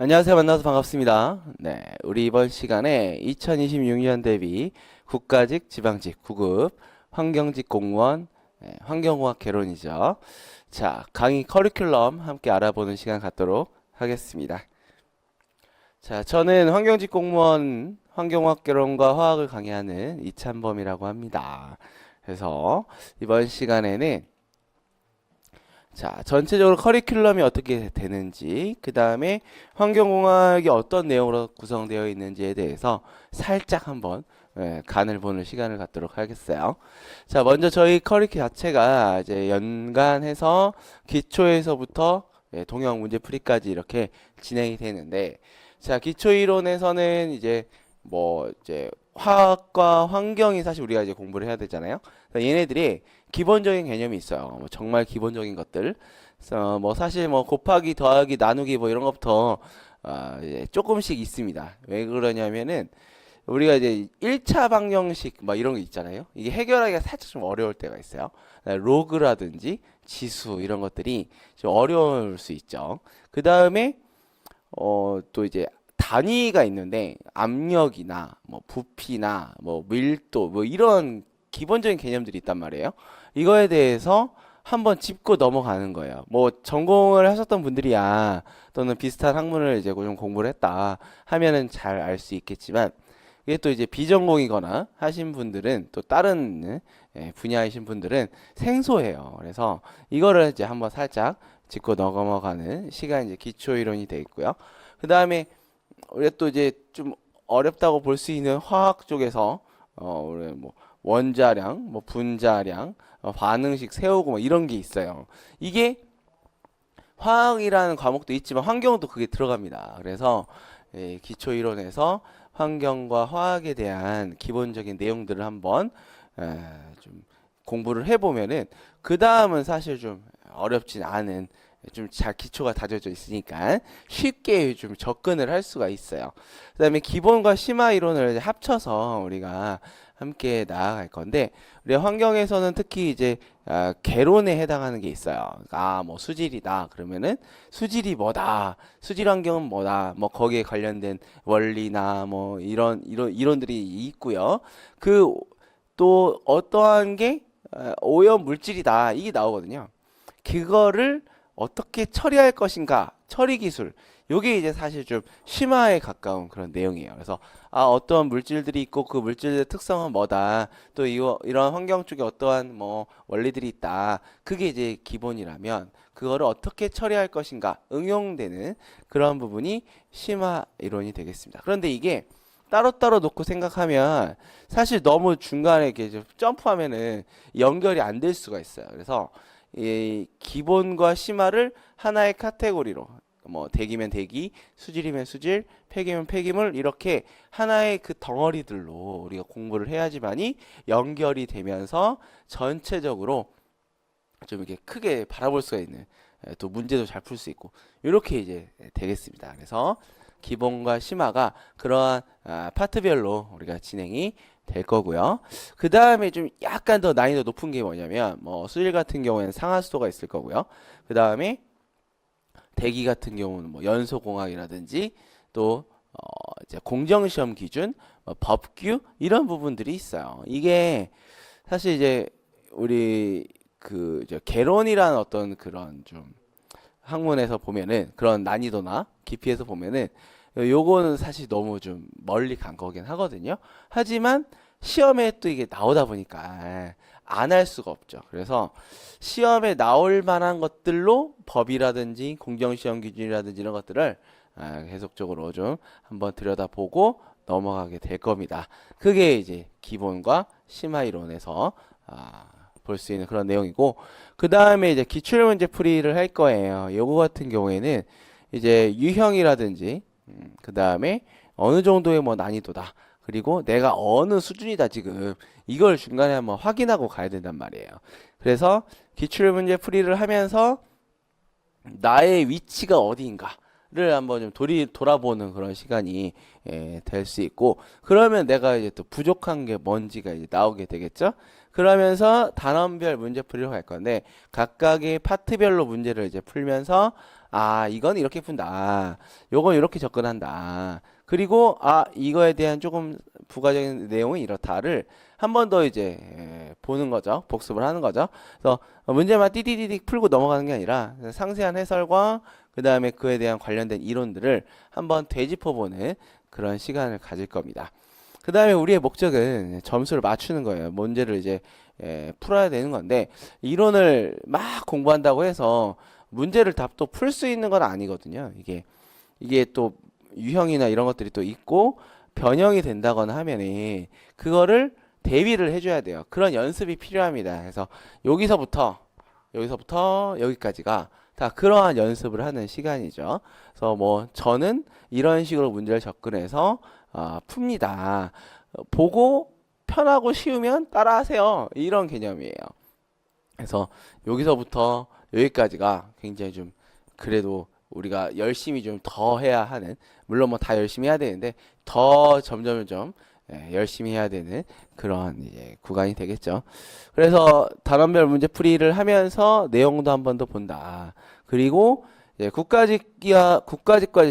안녕하세요. 만나서 반갑습니다. 네, 우리 이번 시간에 2026년 대비 국가직, 지방직, 구급, 환경직 공무원, 환경공학 개론이죠. 자, 강의 커리큘럼 함께 알아보는 시간 갖도록 하겠습니다. 자, 저는 환경직 공무원, 환경공학 개론과 화학을 강의하는 이찬범이라고 합니다. 그래서 이번 시간에는 자, 전체적으로 커리큘럼이 어떻게 되는지, 그 다음에 환경공학이 어떤 내용으로 구성되어 있는지에 대해서 살짝 한번 간을 보는 시간을 갖도록 하겠어요. 자, 먼저 저희 커리큘 자체가 이제 연간해서 기초에서부터 동형 문제풀이까지 이렇게 진행이 되는데, 자, 기초 이론에서는 이제 화학과 환경이 사실 우리가 이제 공부를 해야 되잖아요. 그러니까 얘네들이 기본적인 개념이 있어요. 뭐 정말 기본적인 것들. 그래서 뭐 사실 뭐 곱하기, 더하기, 나누기 뭐 이런 것부터 이제 조금씩 있습니다. 왜 그러냐면은 우리가 이제 1차 방정식 뭐 이런 거 있잖아요. 이게 해결하기가 살짝 좀 어려울 때가 있어요. 로그라든지 지수 이런 것들이 좀 어려울 수 있죠. 그 다음에 또 이제 단위가 있는데 압력이나 뭐 부피나 뭐 밀도 뭐 이런 기본적인 개념들이 있단 말이에요. 이거에 대해서 한번 짚고 넘어가는 거예요. 뭐 전공을 하셨던 분들이야 또는 비슷한 학문을 이제 좀 공부를 했다 하면은 잘 알 수 있겠지만 이게 또 이제 비전공이거나 하신 분들은 또 다른 분야이신 분들은 생소해요. 그래서 이거를 이제 한번 살짝 짚고 넘어가는 시간 이제 기초 이론이 돼 있고요. 그 다음에 우리가 또 이제 좀 어렵다고 볼 수 있는 화학 쪽에서 우리 뭐 원자량, 뭐 분자량, 반응식 세우고 뭐 이런 게 있어요. 이게 화학이라는 과목도 있지만 환경도 그게 들어갑니다. 그래서 기초 이론에서 환경과 화학에 대한 기본적인 내용들을 한번 좀 공부를 해보면은 그 다음은 사실 좀 어렵진 않은 좀 잘 기초가 다져져 있으니까 쉽게 좀 접근을 할 수가 있어요. 그다음에 기본과 심화 이론을 이제 합쳐서 우리가 함께 나아갈 건데 우리 환경에서는 특히 이제 개론에 해당하는 게 있어요. 뭐 수질이다 그러면은 수질이 뭐다, 수질 환경은 뭐다, 뭐 거기에 관련된 원리나 뭐 이런 이론들이 있고요. 그 또 어떠한 게 오염 물질이다 이게 나오거든요. 그거를 어떻게 처리할 것인가, 처리 기술. 요게 이제 사실 좀 심화에 가까운 그런 내용이에요. 그래서 어떠한 물질들이 있고 그 물질의 특성은 뭐다. 또 이런 환경 쪽에 어떠한 뭐 원리들이 있다. 그게 이제 기본이라면 그거를 어떻게 처리할 것인가 응용되는 그런 부분이 심화 이론이 되겠습니다. 그런데 이게 따로따로 놓고 생각하면 사실 너무 중간에 이렇게 좀 점프하면은 연결이 안 될 수가 있어요. 그래서 이 기본과 심화를 하나의 카테고리로 뭐 대기면 대기, 수질이면 수질, 폐기면 폐기물 이렇게 하나의 그 덩어리들로 우리가 공부를 해야지만이 연결이 되면서 전체적으로 좀 이렇게 크게 바라볼 수가 있는 또 문제도 잘 풀 수 있고 이렇게 이제 되겠습니다. 그래서 기본과 심화가 그러한 파트별로 우리가 진행이 될 거고요. 그 다음에 좀 약간 더 난이도 높은 게 뭐냐면 뭐 수질 같은 경우에는 상하수도가 있을 거고요. 그 다음에 대기 같은 경우는 뭐 연소공학이라든지 또 이제 공정시험 기준, 법규 이런 부분들이 있어요. 이게 사실 이제 우리 그 이제 개론이라는 어떤 그런 좀 학문에서 보면은 그런 난이도나 깊이에서 보면은 요거는 사실 너무 좀 멀리 간 거긴 하거든요. 하지만 시험에 또 이게 나오다 보니까 안 할 수가 없죠. 그래서 시험에 나올 만한 것들로 법이라든지 공정시험 기준이라든지 이런 것들을 계속적으로 좀 한번 들여다보고 넘어가게 될 겁니다. 그게 이제 기본과 심화 이론에서 볼 수 있는 그런 내용이고 그 다음에 이제 기출문제 풀이를 할 거예요. 요거 같은 경우에는 이제 유형이라든지 그 다음에 어느 정도의 뭐 난이도다. 그리고 내가 어느 수준이다 지금 이걸 중간에 한번 확인하고 가야 된단 말이에요. 그래서 기출문제 풀이를 하면서 나의 위치가 어디인가를 한번 좀 돌아보는 그런 시간이 될 수 있고 그러면 내가 이제 또 부족한 게 뭔지가 이제 나오게 되겠죠. 그러면서 단원별 문제풀이로 갈 건데 각각의 파트별로 문제를 이제 풀면서 아, 이건 이렇게 푼다. 요건 이렇게 접근한다. 그리고 아, 이거에 대한 조금 부가적인 내용은 이렇다를 한 번 더 이제 보는 거죠. 복습을 하는 거죠. 그래서 문제만 띠디디디 풀고 넘어가는 게 아니라 상세한 해설과 그 다음에 그에 대한 관련된 이론들을 한번 되짚어보는 그런 시간을 가질 겁니다. 그 다음에 우리의 목적은 점수를 맞추는 거예요. 문제를 이제 풀어야 되는 건데 이론을 막 공부한다고 해서 문제를 답도 풀 수 있는 건 아니거든요. 이게 또 유형이나 이런 것들이 또 있고 변형이 된다거나 하면은 그거를 대비를 해줘야 돼요. 그런 연습이 필요합니다. 그래서 여기서부터 여기까지가 다 그러한 연습을 하는 시간이죠. 그래서 뭐 저는 이런 식으로 문제를 접근해서 풉니다. 보고 편하고 쉬우면 따라하세요. 이런 개념이에요. 그래서 여기서부터 여기까지가 굉장히 좀 그래도 우리가 열심히 좀 더 해야 하는, 물론 뭐 다 열심히 해야 되는데 더 점점 열심히 해야 되는 그런 이제 구간이 되겠죠. 그래서 단원별 문제풀이를 하면서 내용도 한 번 더 본다. 그리고 국가직과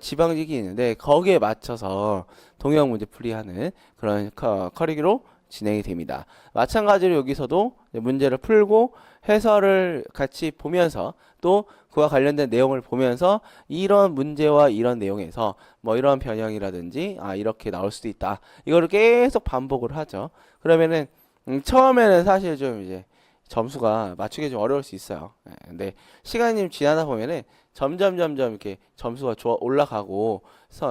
지방직이 있는데 거기에 맞춰서 동형 문제풀이하는 그런 커리큘로 진행이 됩니다. 마찬가지로 여기서도 문제를 풀고 해설을 같이 보면서 또 그와 관련된 내용을 보면서 이런 문제와 이런 내용에서 뭐 이런 변형이라든지 이렇게 나올 수도 있다. 이거를 계속 반복을 하죠. 그러면은 처음에는 사실 좀 이제 점수가 맞추기 좀 어려울 수 있어요. 근데 시간이 좀 지나다 보면은 점점 이렇게 점수가 올라가고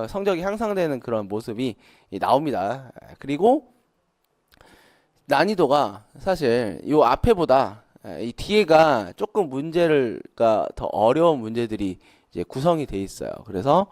성적이 향상되는 그런 모습이 나옵니다. 그리고 난이도가 사실 요 앞에보다 이 뒤에가 조금 문제가 더 어려운 문제들이 이제 구성이 돼 있어요. 그래서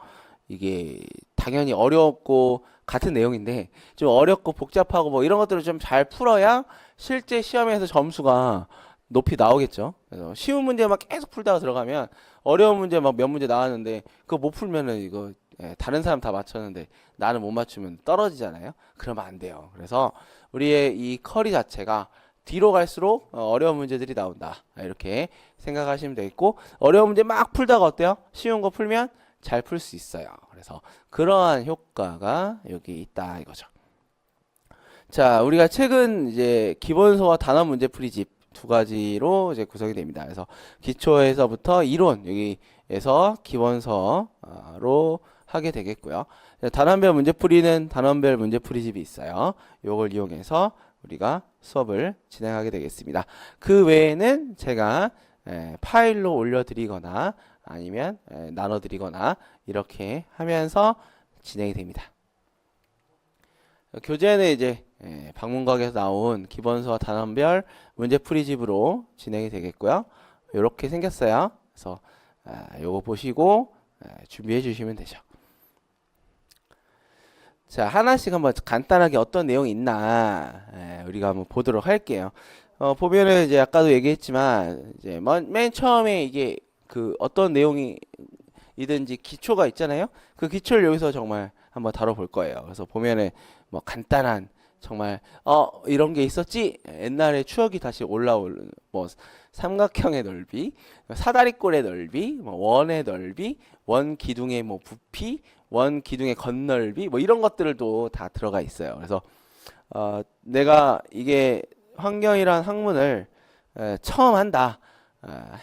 이게 당연히 어렵고 같은 내용인데 좀 어렵고 복잡하고 뭐 이런 것들을 좀 잘 풀어야 실제 시험에서 점수가 높이 나오겠죠. 그래서 쉬운 문제만 계속 풀다가 들어가면 어려운 문제 막 몇 문제 나왔는데 그거 못 풀면은 이거 다른 사람 다 맞췄는데 나는 못 맞추면 떨어지잖아요. 그러면 안 돼요. 그래서 우리의 이 커리 자체가 뒤로 갈수록 어려운 문제들이 나온다. 이렇게 생각하시면 되겠고 어려운 문제 막 풀다가 어때요? 쉬운 거 풀면 잘 풀 수 있어요. 그래서 그러한 효과가 여기 있다 이거죠. 자, 우리가 최근 이제 기본서와 단원 문제풀이집 두 가지로 이제 구성이 됩니다. 그래서 기초에서부터 이론 여기에서 기본서로 하게 되겠고요. 단원별 문제풀이는 단원별 문제풀이집이 있어요. 요걸 이용해서 우리가 수업을 진행하게 되겠습니다. 그 외에는 제가 파일로 올려드리거나 아니면 나눠드리거나 이렇게 하면서 진행이 됩니다. 교재는 이제 방문각에서 나온 기본서와 단원별 문제풀이집으로 진행이 되겠고요. 이렇게 생겼어요. 그래서 요거 보시고 준비해 주시면 되죠. 자, 하나씩 한번 간단하게 어떤 내용이 있나 우리가 한번 보도록 할게요. 보면은 이제 아까도 얘기했지만 이제 맨 처음에 이게 그 어떤 내용이든지 기초가 있잖아요. 그 기초를 여기서 정말 한번 다뤄볼 거예요. 그래서 보면은 뭐 간단한 정말 이런 게 있었지? 옛날에 추억이 다시 올라오는 뭐 삼각형의 넓이, 사다리꼴의 넓이, 뭐 원의 넓이, 원 기둥의 뭐 부피, 원 기둥의 건널비 뭐 이런 것들도 다 들어가 있어요. 그래서 내가 이게 환경이란 학문을 처음 한다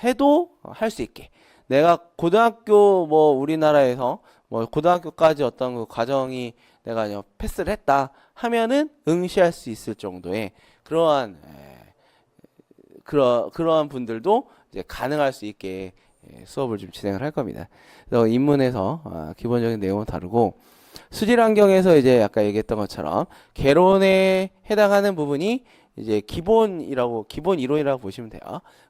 해도 할 수 있게 내가 고등학교 뭐 우리나라에서 뭐 고등학교까지 어떤 그 과정이 내가 패스를 했다 하면은 응시할 수 있을 정도의 그러한 분들도 이제 가능할 수 있게 수업을 좀 진행을 할 겁니다. 그래서 입문에서 기본적인 내용을 다루고 수질 환경에서 이제 아까 얘기했던 것처럼 개론에 해당하는 부분이 이제 기본 이론이라고 보시면 돼요.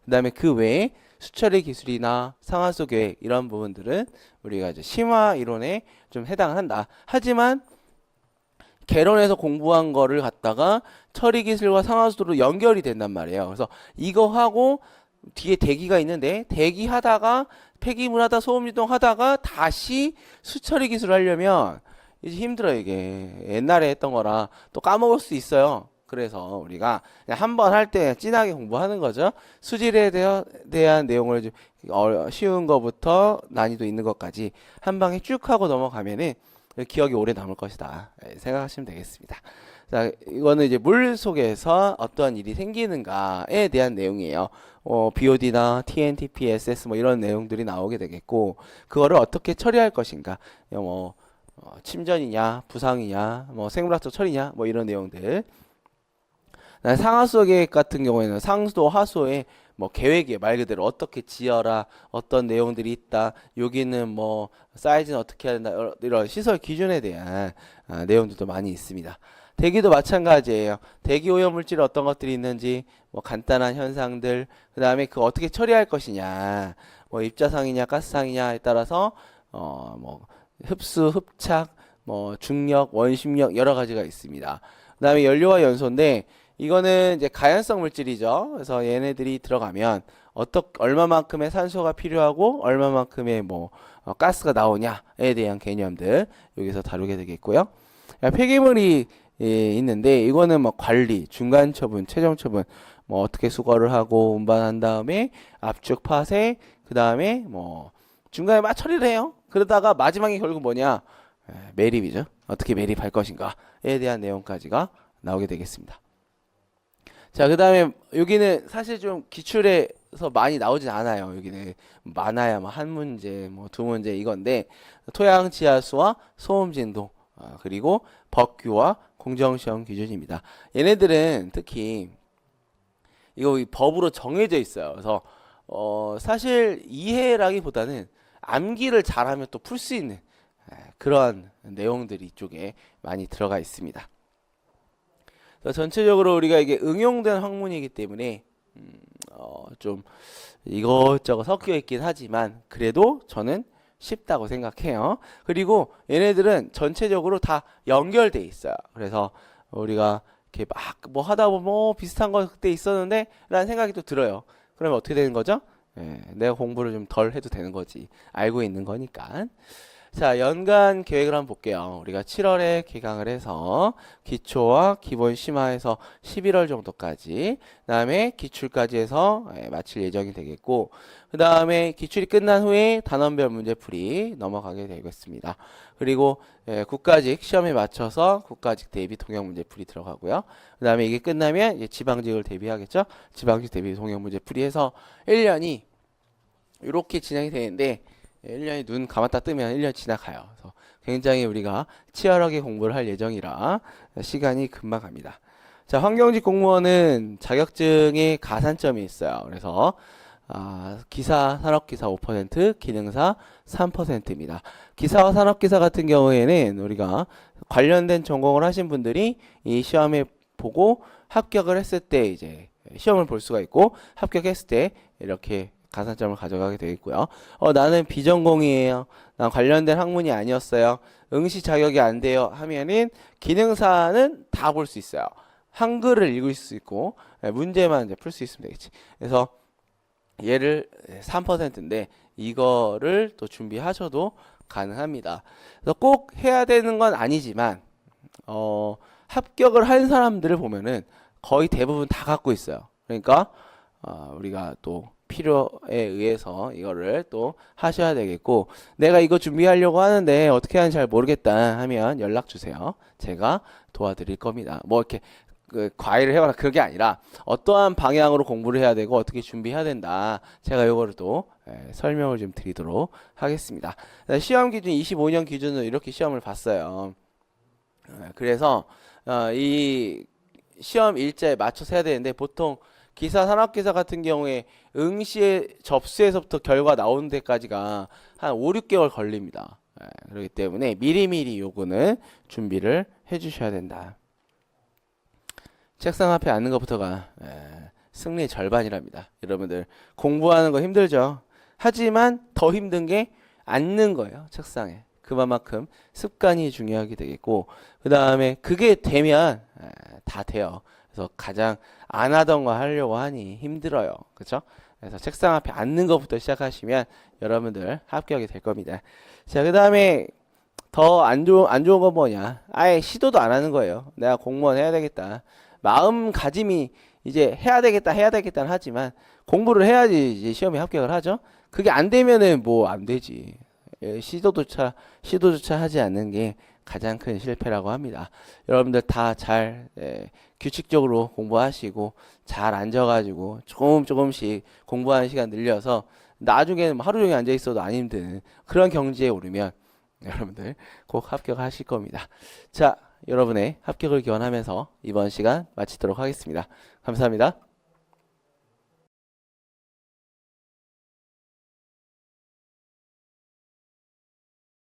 그다음에 그 외에 수처리 기술이나 상하수 계획 이런 부분들은 우리가 이제 심화 이론에 좀 해당한다. 하지만 개론에서 공부한 거를 갖다가 처리 기술과 상하수도로 연결이 된단 말이에요. 그래서 이거 하고 뒤에 대기가 있는데 대기하다가 폐기물하다 소음유동 하다가 다시 수처리 기술을 하려면 이제 힘들어요. 이게 옛날에 했던 거라 또 까먹을 수 있어요. 그래서 우리가 한 번 할 때 진하게 공부하는 거죠. 수질에 대한 내용을 좀 쉬운 거부터 난이도 있는 것까지 한 방에 쭉 하고 넘어가면은 기억이 오래 남을 것이다. 생각하시면 되겠습니다. 자, 이거는 이제 물 속에서 어떠한 일이 생기는가에 대한 내용이에요. BOD나 TNTP, SS 뭐 이런 내용들이 나오게 되겠고, 그거를 어떻게 처리할 것인가, 침전이냐, 부상이냐, 뭐 생물학적 처리냐, 뭐 이런 내용들. 상하수도 계획 같은 경우에는 상수도 하수도의 뭐 계획이에요. 말 그대로 어떻게 지어라, 어떤 내용들이 있다, 여기는 뭐 사이즈는 어떻게 해야 된다, 이런 시설 기준에 대한 내용들도 많이 있습니다. 대기도 마찬가지예요. 대기 오염 물질 어떤 것들이 있는지, 뭐 간단한 현상들, 그 다음에 그 어떻게 처리할 것이냐, 뭐 입자상이냐, 가스상이냐에 따라서 뭐 흡수, 흡착, 뭐 중력, 원심력 여러 가지가 있습니다. 그 다음에 연료와 연소인데 이거는 이제 가연성 물질이죠. 그래서 얘네들이 들어가면 얼마만큼의 산소가 필요하고 얼마만큼의 뭐 가스가 나오냐에 대한 개념들 여기서 다루게 되겠고요. 폐기물이 있는데 이거는 뭐 관리, 중간 처분, 최종 처분, 뭐 어떻게 수거를 하고 운반한 다음에 압축 파쇄, 그 다음에 뭐 중간에 막 처리를 해요. 그러다가 마지막에 결국 뭐냐? 매립이죠. 어떻게 매립할 것인가에 대한 내용까지가 나오게 되겠습니다. 자, 그 다음에 여기는 사실 좀 기출에서 많이 나오진 않아요. 여기는 많아야 뭐 한 문제, 뭐 두 문제 이건데 토양 지하수와 소음 진동, 그리고 법규와 공정시험 기준입니다. 얘네들은 특히 이거 법으로 정해져 있어요. 그래서 사실 이해라기보다는 암기를 잘하면 또 풀 수 있는 그런 내용들이 이쪽에 많이 들어가 있습니다. 전체적으로 우리가 이게 응용된 학문이기 때문에 좀 이것저것 섞여 있긴 하지만 그래도 저는 쉽다고 생각해요. 그리고 얘네들은 전체적으로 다 연결돼 있어요. 그래서 우리가 이렇게 막 뭐 하다 보면 뭐 비슷한 거 그때 있었는데 라는 생각이 또 들어요. 그러면 어떻게 되는 거죠? 내가 공부를 좀 덜 해도 되는 거지. 알고 있는 거니까. 자, 연간 계획을 한번 볼게요. 우리가 7월에 개강을 해서 기초와 기본 심화해서 11월 정도까지, 그 다음에 기출까지 해서 마칠 예정이 되겠고, 그 다음에 기출이 끝난 후에 단원별 문제풀이 넘어가게 되겠습니다. 그리고 국가직 시험에 맞춰서 국가직 대비 통역 문제풀이 들어가고요. 그 다음에 이게 끝나면 이제 지방직을 대비하겠죠. 지방직 대비 통역 문제풀이 해서 1년이 이렇게 진행이 되는데 1년이 눈 감았다 뜨면 1년 지나가요. 그래서 굉장히 우리가 치열하게 공부를 할 예정이라 시간이 금방 갑니다. 자, 환경직 공무원은 자격증에 가산점이 있어요. 그래서 기사, 산업기사 5%, 기능사 3%입니다. 기사와 산업기사 같은 경우에는 우리가 관련된 전공을 하신 분들이 이 시험에 보고 합격을 했을 때 이제 시험을 볼 수가 있고 합격했을 때 이렇게 가산점을 가져가게 되겠고요. 나는 비전공이에요. 난 관련된 학문이 아니었어요. 응시 자격이 안 돼요. 하면은 기능사는 다 볼 수 있어요. 한글을 읽을 수 있고 문제만 이제 풀 수 있으면 되겠지. 그래서 얘를 3%인데 이거를 또 준비하셔도 가능합니다. 그래서 꼭 해야 되는 건 아니지만 합격을 한 사람들을 보면은 거의 대부분 다 갖고 있어요. 그러니까 우리가 또 필요에 의해서 이거를 또 하셔야 되겠고 내가 이거 준비하려고 하는데 어떻게 하는지 잘 모르겠다 하면 연락 주세요. 제가 도와드릴 겁니다. 뭐 이렇게 과외를 해거나 그런 게 아니라 어떠한 방향으로 공부를 해야 되고 어떻게 준비해야 된다. 제가 이거를 또 설명을 좀 드리도록 하겠습니다. 시험 기준 25년 기준으로 이렇게 시험을 봤어요. 그래서 이 시험 일자에 맞춰서 해야 되는데 보통 기사, 산업기사 같은 경우에 응시에 접수에서부터 결과 나오는 데까지가 한 5, 6개월 걸립니다. 그렇기 때문에 미리미리 요거는 준비를 해주셔야 된다. 책상 앞에 앉는 것부터가 승리의 절반이랍니다. 여러분들 공부하는 거 힘들죠? 하지만 더 힘든 게 앉는 거예요. 책상에. 그만큼 습관이 중요하게 되겠고 그 다음에 그게 되면 다 돼요. 그래서 가장 안 하던 거 하려고 하니 힘들어요. 그렇죠? 그래서 책상 앞에 앉는 것부터 시작하시면 여러분들 합격이 될 겁니다. 자, 그 다음에 더 안 좋은 건 뭐냐? 아예 시도도 안 하는 거예요. 내가 공무원 해야 되겠다. 마음가짐이 이제 해야 되겠다 해야 되겠다는 하지만 공부를 해야지 이제 시험에 합격을 하죠. 그게 안 되면은 뭐 안 되지. 예, 시도조차 하지 않는 게 가장 큰 실패라고 합니다. 여러분들 다 잘 규칙적으로 공부하시고 잘 앉아가지고 조금씩 공부하는 시간 늘려서 나중에는 뭐 하루 종일 앉아 있어도 안 힘드는 그런 경지에 오르면 여러분들 꼭 합격하실 겁니다. 자, 여러분의 합격을 기원하면서 이번 시간 마치도록 하겠습니다. 감사합니다.